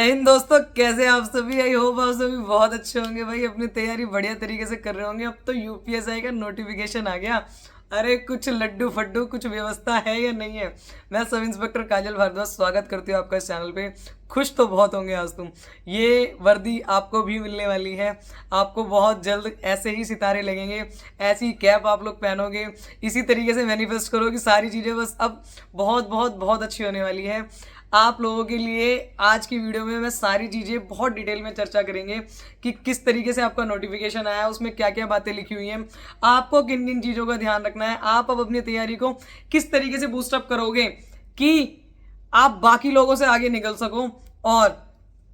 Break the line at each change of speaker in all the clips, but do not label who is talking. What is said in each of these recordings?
जय हिंद दोस्तों, कैसे आप सभी। आई होप आप सभी बहुत अच्छे होंगे भाई। अपनी तैयारी बढ़िया तरीके से कर रहे होंगे। अब तो यूपीएसआई का नोटिफिकेशन आ गया। अरे कुछ लड्डू फड्डू कुछ व्यवस्था है या नहीं है। मैं सब इंस्पेक्टर काजल भारद्वाज स्वागत करती हूँ आपका इस चैनल पे। खुश तो बहुत होंगे आज तुम। ये वर्दी आपको भी मिलने वाली है। आपको बहुत जल्द ऐसे ही सितारे लगेंगे, ऐसी कैप आप लोग पहनोगे, इसी तरीके से मैनिफेस्ट करो कि सारी चीज़ें बस अब बहुत बहुत बहुत अच्छी होने वाली है आप लोगों के लिए। आज की वीडियो में मैं सारी चीज़ें बहुत डिटेल में चर्चा करेंगे कि किस तरीके से आपका नोटिफिकेशन आया, उसमें क्या क्या बातें लिखी हुई हैं, आपको किन किन चीज़ों का ध्यान रखना है, आप अब अपनी तैयारी को किस तरीके से बूस्टअप करोगे कि आप बाकी लोगों से आगे निकल सको और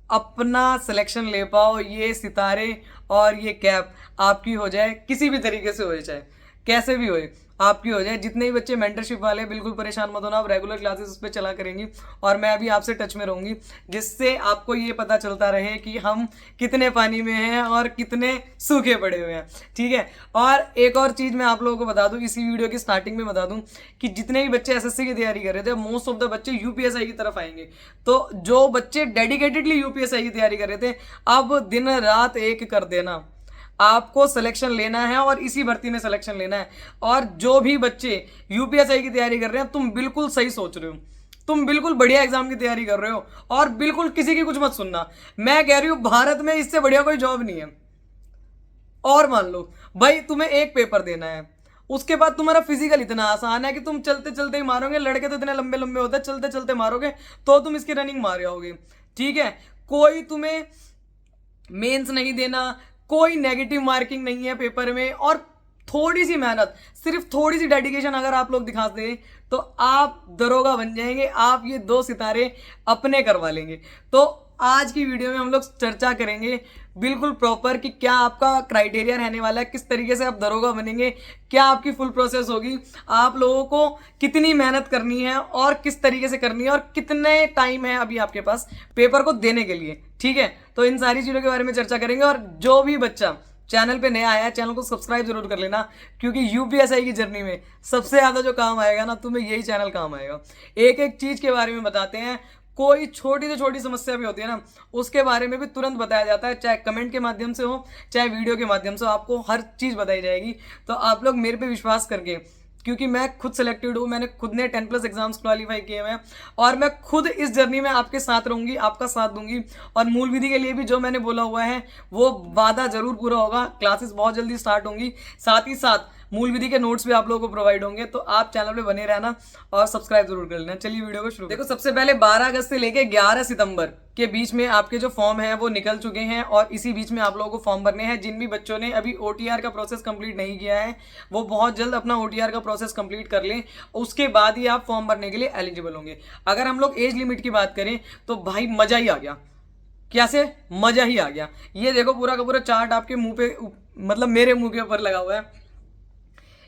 अपना सिलेक्शन ले पाओ। ये सितारे और ये कैप आपकी हो जाए, किसी भी तरीके से हो जाए, कैसे भी होए आपकी हो जाए। जितने भी बच्चे मेंटरशिप वाले, बिल्कुल परेशान मत होना, आप रेगुलर क्लासेस उस पर चला करेंगी और मैं अभी आपसे टच में रहूंगी, जिससे आपको ये पता चलता रहे कि हम कितने पानी में हैं और कितने सूखे पड़े हुए हैं। ठीक है। और एक और चीज़ मैं आप लोगों को बता दूं, इसी वीडियो की स्टार्टिंग में बता दूं कि जितने भी बच्चे एसएससी की तैयारी कर रहे थे, मोस्ट ऑफ द बच्चे यूपीएसआई की तरफ आएंगे। तो जो बच्चे डेडिकेटेडली यूपीएसआई की तैयारी कर रहे थे, अब दिन रात एक कर देना। आपको सिलेक्शन लेना है और इसी भर्ती में सिलेक्शन लेना है। और जो भी बच्चे यूपीएसआई की तैयारी कर रहे हैं, तुम बिल्कुल सही सोच रहे हो, तुम बिल्कुल बढ़िया एग्जाम की तैयारी कर रहे हो और बिल्कुल किसी की कुछ मत सुनना। मैं कह रही हूं, भारत में इससे बढ़िया कोई जॉब नहीं है। और मान लो भाई, तुम्हें एक पेपर देना है, उसके बाद तुम्हारा फिजिकल इतना आसान है कि तुम चलते चलते ही मारोगे। लड़के तो इतने लंबे लंबे होते हैं, चलते चलते मारोगे तो तुम इसकी रनिंग मार जाओगे। ठीक है। कोई तुम्हें मेंस नहीं देना, कोई नेगेटिव मार्किंग नहीं है पेपर में, और थोड़ी सी मेहनत, सिर्फ थोड़ी सी डेडिकेशन अगर आप लोग दिखा दें तो आप दरोगा बन जाएंगे। आप ये 2 सितारे अपने करवा लेंगे। तो आज की वीडियो में हम लोग चर्चा करेंगे बिल्कुल प्रॉपर कि क्या आपका क्राइटेरिया रहने वाला है, किस तरीके से आप दरोगा बनेंगे, क्या आपकी फुल प्रोसेस होगी, आप लोगों को कितनी मेहनत करनी है और किस तरीके से करनी है, और कितने टाइम है अभी आपके पास पेपर को देने के लिए। ठीक है। तो इन सारी चीज़ों के बारे में चर्चा करेंगे। और जो भी बच्चा चैनल पे नया आया है, चैनल को सब्सक्राइब जरूर कर लेना, क्योंकि यूपीएसआई की जर्नी में सबसे ज़्यादा जो काम आएगा ना, तुम्हें यही चैनल काम आएगा। एक एक चीज़ के बारे में बताते हैं। कोई छोटी से छोटी समस्या भी होती है ना, उसके बारे में भी तुरंत बताया जाता है, चाहे कमेंट के माध्यम से हो, चाहे वीडियो के माध्यम से हो, आपको हर चीज़ बताई जाएगी। तो आप लोग मेरे पे विश्वास करके, क्योंकि मैं खुद सिलेक्टेड हूँ, मैंने खुद ने 10+ एग्जाम्स क्वालिफाई किए हुए हैं और मैं खुद इस जर्नी में आपके साथ रहूँगी, आपका साथ दूंगी। और मूल विधि के लिए भी जो मैंने बोला हुआ है वो वादा जरूर पूरा होगा। क्लासेस बहुत जल्दी स्टार्ट होंगी, साथ ही साथ मूल विधि के नोट्स भी आप लोगों को प्रोवाइड होंगे। तो आप चैनल पे बने रहना और सब्सक्राइब जरूर कर लेना। चलिए वीडियो को शुरू देखो। सबसे पहले 12 अगस्त से लेके 11 सितंबर के बीच में आपके जो फॉर्म है वो निकल चुके हैं और इसी बीच में आप लोगों को फॉर्म भरने हैं। जिन भी बच्चों ने अभी ओटीआर का प्रोसेस कंप्लीट नहीं किया है, वो बहुत जल्द अपना ओटीआर का प्रोसेस कंप्लीट कर लें, उसके बाद ही आप फॉर्म भरने के लिए एलिजिबल होंगे। अगर हम लोग एज लिमिट की बात करें तो भाई मजा ही आ गया। कैसे मजा ही आ गया। ये देखो पूरा का पूरा चार्ट आपके मुंह पे, मतलब मेरे मुंह के ऊपर लगा हुआ है।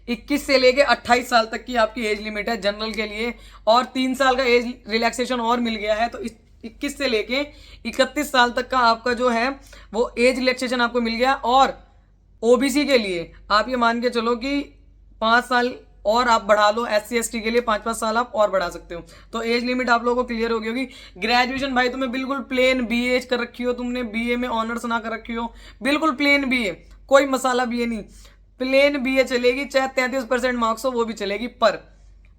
21 से लेके 28 साल तक की आपकी एज लिमिट है जनरल के लिए, और 3 साल का एज रिलैक्सेशन और मिल गया है। तो 21 से लेके 31 साल तक का आपका जो है वो एज रिलैक्सेशन आपको मिल गया। और ओबीसी के लिए आप ये मान के चलो कि 5 साल और आप बढ़ा लो, SC ST के लिए 5-5 साल आप और बढ़ा सकते हो। तो एज लिमिट आप लोगों को क्लियर हो गई होगी। ग्रेजुएशन भाई तुम्हें बिल्कुल प्लेन बीए कर रखी हो, तुमने बीए में ऑनर्स ना कर रखी हो, बिल्कुल प्लेन बीए, कोई मसाला बीए नहीं, प्लेन बीए चलेगी, चाहे 33% मार्क्स हो वो भी चलेगी, पर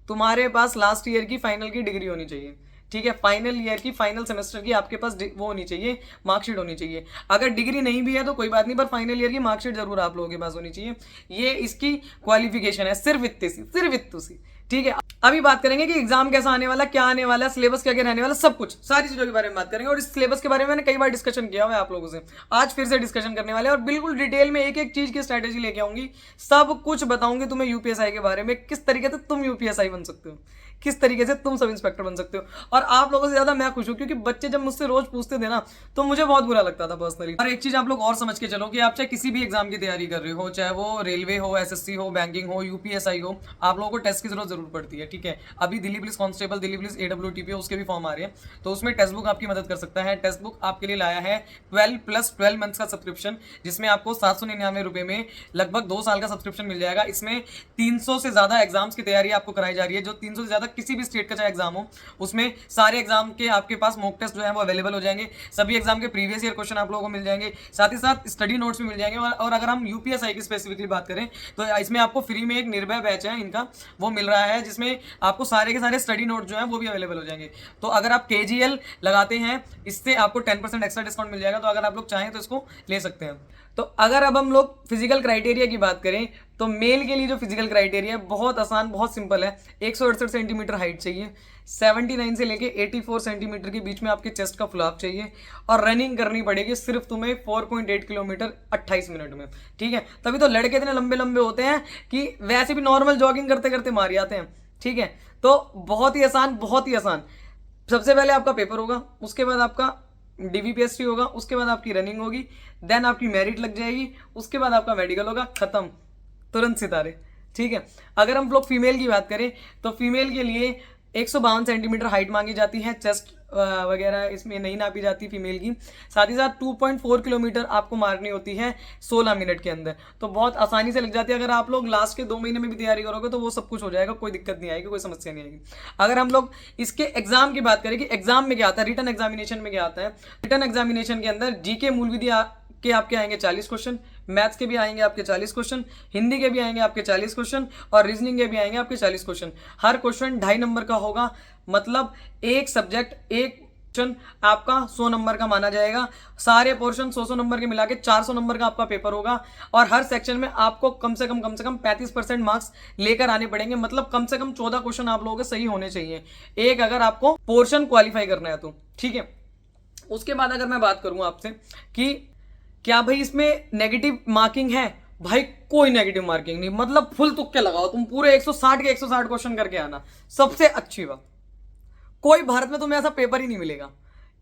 तुम्हारे पास लास्ट ईयर की फाइनल की डिग्री होनी चाहिए। ठीक है। फाइनल ईयर की, फाइनल सेमेस्टर की आपके पास वो होनी चाहिए, मार्कशीट होनी चाहिए। अगर डिग्री नहीं भी है तो कोई बात नहीं, पर फाइनल ईयर की मार्कशीट जरूर आप लोगों के पास होनी चाहिए। ये इसकी क्वालिफिकेशन है, सिर्फ इतनी सी, सिर्फ इतनी सी। ठीक है। अभी बात करेंगे कि एग्जाम कैसा आने वाला, क्या आने वाला, सिलेबस क्या क्या रहने वाला, सब कुछ सारी चीजों के बारे में बात करेंगे। और इस सिलेबस के बारे में मैंने कई बार डिस्कशन किया हुआ है आप लोगों से, आज फिर से डिस्कशन करने वाले हैं और बिल्कुल डिटेल में एक एक चीज की स्ट्रैटेजी लेके आऊंगी। सब कुछ बताऊंगी तुम्हें यूपीएसआई के बारे में, किस तरीके से तुम यूपीएसआई बन सकते हो, किस तरीके से तुम सब इंस्पेक्टर बन सकते हो। और आप लोगों से ज्यादा मैं खुश हूं, क्योंकि बच्चे जब मुझसे रोज पूछते थे ना, तो मुझे बहुत बुरा लगता था पर्सनली। और एक चीज आप लोग और समझ के चलो कि आप चाहे किसी भी एग्जाम की तैयारी कर रहे हो, चाहे वो रेलवे हो, एसएससी हो, बैंकिंग हो, यूपीएसआई हो, आप लोगों को टेस्ट की जरूर पड़ती है। ठीक है। अभी Delhi police constable, Delhi police AWTP, उसके भी फॉर्म आ रहे हैं, तो उसमें टेस्ट बुक आपकी मदद कर सकता है। टेस्ट बुक आपके लिए लाया है 12+12 मंथ्स का सब्सक्रिप्शन, जिसमें आपको 799 रुपए में लगभग 2 साल का सब्सक्रिप्शन मिल जाएगा। इसमें 300 से ज्यादा एग्जाम्स की तैयारी आपको कराई जा रही है, जो 300 से ज्यादा किसी भी स्टेट का चाहे एग्जाम हो, उसमें सारे एग्जाम के आपके पास मॉक टेस्ट जो है वो अवेलेबल हो जाएंगे। सभी एग्जाम के प्रीवियस ईयर क्वेश्चन आप लोगों को मिल जाएंगे, साथ ही साथ स्टडी नोट्स भी मिल जाएंगे। और अगर हम यूपीएसआई की स्पेसिफिकली बात करें तो इसमें आपको फ्री में एक निर्भय बैच है इनका, वो मिल रहा है, जिसमें आपको सारे के सारे स्टडी नोट जो है वो भी अवेलेबल हो जाएंगे। तो अगर आप KGL लगाते हैं, इससे आपको 10% एक्स्ट्रा डिस्काउंट मिल जाएगा। तो अगर आप लोग चाहें तो इसको ले सकते हैं। तो अगर अब हम लोग फिजिकल क्राइटेरिया की बात करें तो मेल के लिए जो फिजिकल क्राइटेरिया है बहुत आसान, बहुत सिंपल है। 168 सेंटीमीटर हाइट चाहिए, 79 से लेके 84 सेंटीमीटर के बीच में आपके चेस्ट का फुलाव चाहिए, और रनिंग करनी पड़ेगी सिर्फ तुम्हें 4.8 किलोमीटर 28 मिनट में। ठीक है, तभी तो लड़के इतने लंबे लंबे होते हैं कि वैसे भी नॉर्मल जॉगिंग करते करते मार जाते हैं। ठीक है, तो बहुत ही आसान, बहुत ही आसान। सबसे पहले आपका पेपर होगा, उसके बाद आपका DVPST होगा, उसके बाद आपकी रनिंग होगी, देन आपकी मेरिट लग जाएगी, उसके बाद आपका मेडिकल होगा, खत्म, तुरंत सितारे। ठीक है, अगर हम लोग फीमेल की बात करें तो फीमेल के लिए 152 सेंटीमीटर हाइट मांगी जाती है, चेस्ट वगैरह इसमें नहीं नापी जाती फीमेल की। साथ ही साथ 2.4 किलोमीटर आपको मारनी होती है 16 मिनट के अंदर, तो बहुत आसानी से लग जाती है। अगर आप लोग लास्ट के 2 महीने में भी तैयारी करोगे तो वो सब कुछ हो जाएगा, कोई दिक्कत नहीं आएगी, कोई समस्या नहीं आएगी। अगर हम लोग इसके एग्जाम की बात करें कि एग्जाम में क्या आता है, रिटन एग्जामिनेशन में क्या आता है, रिटन एग्जामिनेशन के अंदर GK मूल विधि के आपके आएंगे 40 क्वेश्चन, मैथ्स के भी आएंगे आपके 40 क्वेश्चन, हिंदी के भी आएंगे आपके 40 क्वेश्चन, और रीजनिंग के भी आएंगे आपके 40 क्वेश्चन। हर क्वेश्चन 2.5 नंबर का होगा, मतलब एक सब्जेक्ट एक क्वेश्चन आपका 100 नंबर का माना जाएगा। सारे पोर्शन 100 नंबर के मिला के 400 नंबर का आपका पेपर होगा, और हर सेक्शन में आपको कम से कम 35% मार्क्स लेकर आने पड़ेंगे, मतलब कम से कम 14 क्वेश्चन आप लोगों के सही होने चाहिए एक, अगर आपको पोर्शन क्वालिफाई करना है तो। ठीक है, उसके बाद अगर मैं बात करूं आपसे कि क्या भाई इसमें नेगेटिव मार्किंग है, भाई कोई नेगेटिव मार्किंग नहीं, मतलब फुल तुक्के लगाओ, तुम पूरे 160 के 160 क्वेश्चन करके आना, सबसे अच्छी बात। कोई भारत में तुम्हें ऐसा पेपर ही नहीं मिलेगा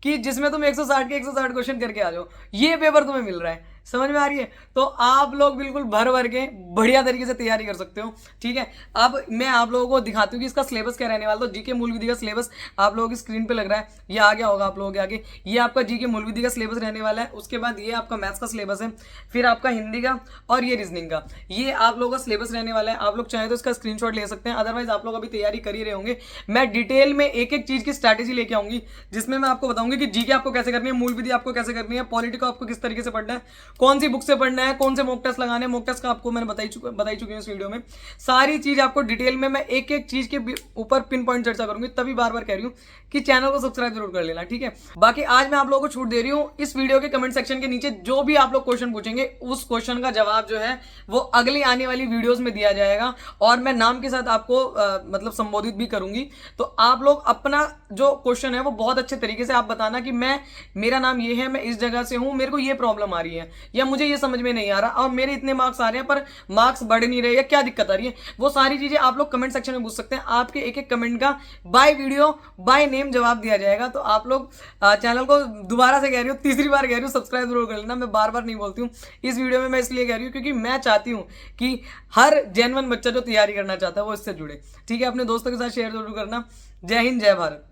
कि जिसमें तुम 160 के 160 क्वेश्चन करके आ जाओ, ये पेपर तुम्हें मिल रहा है। समझ में आ रही है? तो आप लोग बिल्कुल भर भर के बढ़िया तरीके से तैयारी कर सकते हो। ठीक है, अब मैं आप लोगों को दिखाती हूँ कि इसका सिलेबस क्या रहने वाला। तो GK मूल विधि का सिलेबस आप लोगों की स्क्रीन पे लग रहा है, ये आ गया होगा आप लोगों के आगे। ये आपका GK मूल विधि का सिलेबस रहने वाला है। उसके बाद ये आपका मैथ्स का सिलेबस है, फिर आपका हिंदी का, और ये रीजनिंग का, ये आप लोगों का सिलेबस रहने वाला है। आप लोग चाहें तो इसका स्क्रीनशॉट ले सकते हैं, अदरवाइज आप लोग अभी तैयारी कर ही रहे होंगे। मैं डिटेल में एक एक चीज की स्ट्रैटेजी लेके आऊंगी, जिसमें मैं आपको बताऊंगी कि GK आपको कैसे करनी है, मूल विधि आपको कैसे करनी है, पॉलिटी को आपको किस तरीके से पढ़ना है, कौन सी बुक से पढ़ना है, कौन से मॉक टेस्ट लगाने हैं। मॉक टेस्ट का आपको मैंने बताई चुकी हूं इस वीडियो में। सारी चीज आपको डिटेल में मैं एक एक चीज के ऊपर पिन पॉइंट चर्चा करूंगी, तभी बार बार कह रही हूं कि चैनल को सब्सक्राइब जरूर कर लेना। ठीक है, बाकी आज मैं आप लोगों को छूट दे रही हूं, इस वीडियो के कमेंट सेक्शन के नीचे जो भी आप लोग क्वेश्चन पूछेंगे उस क्वेश्चन का जवाब जो है वो अगली आने वाली वीडियोस में दिया जाएगा, और मैं नाम के साथ आपको मतलब संबोधित भी करूंगी। तो आप लोग अपना जो क्वेश्चन है वो बहुत अच्छे तरीके से आप बताना कि मेरा नाम ये है, मैं इस जगह से हूं, मेरे को ये प्रॉब्लम आ रही है, या मुझे ये समझ में नहीं आ रहा, और मेरे इतने मार्क्स आ रहे हैं पर मार्क्स बढ़ नहीं रहे, या क्या दिक्कत आ रही है। वो सारी चीजें आप लोग कमेंट सेक्शन में पूछ सकते हैं। आपके एक एक कमेंट का बाय वीडियो बाय नेम जवाब दिया जाएगा। तो आप लोग चैनल को दोबारा से कह रही हूँ, तीसरी बार कह रही हूँ, सब्सक्राइब जरूर कर लेना। मैं बार बार नहीं बोलती हूँ इस वीडियो में, मैं इसलिए कह रही हूँ क्योंकि मैं चाहती हूँ कि हर जेन्युइन बच्चा जो तैयारी करना चाहता है वो इससे जुड़े। ठीक है, अपने दोस्तों के साथ शेयर जरूर करना। जय हिंद, जय भारत।